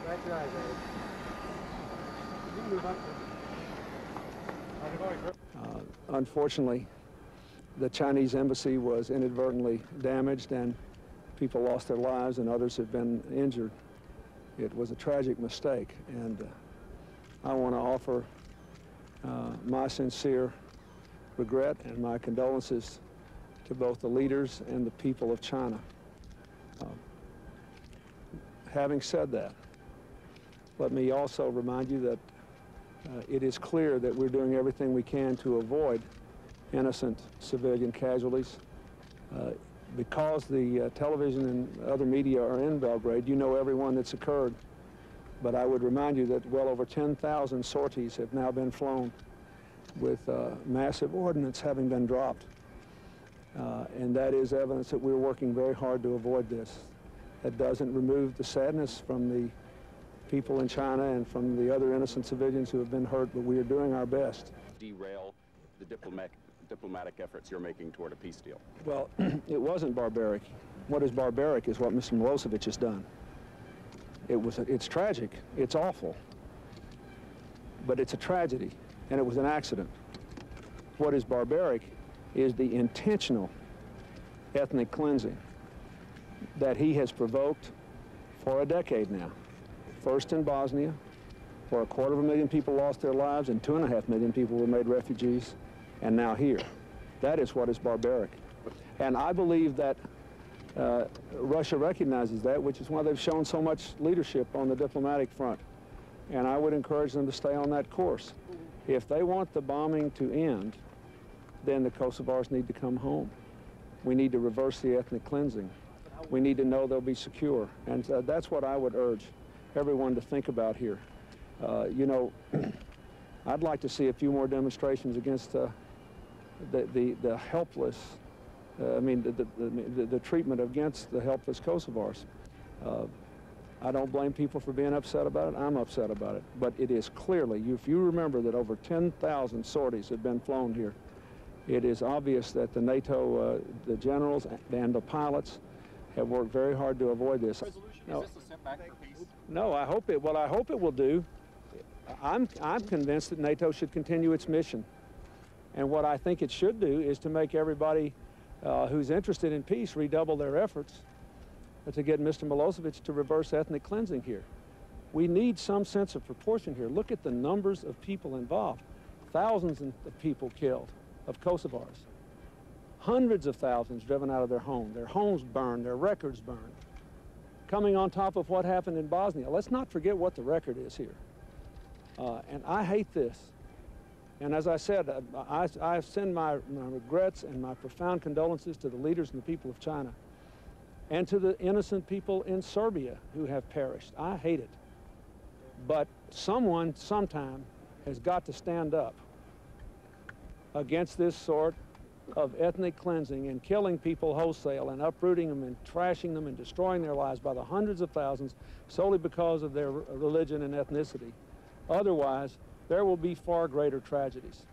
That's right, you can move up. Unfortunately, the Chinese embassy was inadvertently damaged and people lost their lives and others have been injured. It was a tragic mistake, and I want to offer my sincere regret and my condolences to both the leaders and the people of China. Having said that, let me also remind you that it is clear that we're doing everything we can to avoid innocent civilian casualties. Because the television and other media are in Belgrade, you know everyone that's occurred. But I would remind you that well over 10,000 sorties have now been flown with massive ordnance having been dropped. And that is evidence that we're working very hard to avoid this. That doesn't remove the sadness from the people in China and from the other innocent civilians who have been hurt, but we are doing our best. Derail the diplomatic efforts you're making toward a peace deal? Well, it wasn't barbaric. What is barbaric is what Mr. Milosevic has done. It's tragic, it's awful, but it's a tragedy, and it was an accident. What is barbaric is the intentional ethnic cleansing that he has provoked for a decade now. First in Bosnia, where 250,000 people lost their lives and 2.5 million people were made refugees, and now here. That is what is barbaric. And I believe that Russia recognizes that, which is why they've shown so much leadership on the diplomatic front. And I would encourage them to stay on that course. If they want the bombing to end, then the Kosovars need to come home. We need to reverse the ethnic cleansing. We need to know they'll be secure. And that's what I would urge everyone to think about here. You know, I'd like to see a few more demonstrations against the helpless, the treatment against the helpless Kosovars. I don't blame people for being upset about it. I'm upset about it. But it is clearly, if you remember that over 10,000 sorties have been flown here, it is obvious that the NATO, the generals and the pilots have worked very hard to avoid this. No. Is this a setback for peace? No, I hope it will do. I'm convinced that NATO should continue its mission. And what I think it should do is to make everybody who's interested in peace redouble their efforts to get Mr. Milosevic to reverse ethnic cleansing here. We need some sense of proportion here. Look at the numbers of people involved. Thousands of people killed, of Kosovars. Hundreds of thousands driven out of their homes burned, their records burned. Coming on top of what happened in Bosnia. Let's not forget what the record is here. And I hate this. And as I said, I send my regrets and my profound condolences to the leaders and the people of China and to the innocent people in Serbia who have perished. I hate it. But someone, sometime, has got to stand up against this sort of ethnic cleansing and killing people wholesale and uprooting them and trashing them and destroying their lives by the hundreds of thousands solely because of their religion and ethnicity. Otherwise, there will be far greater tragedies.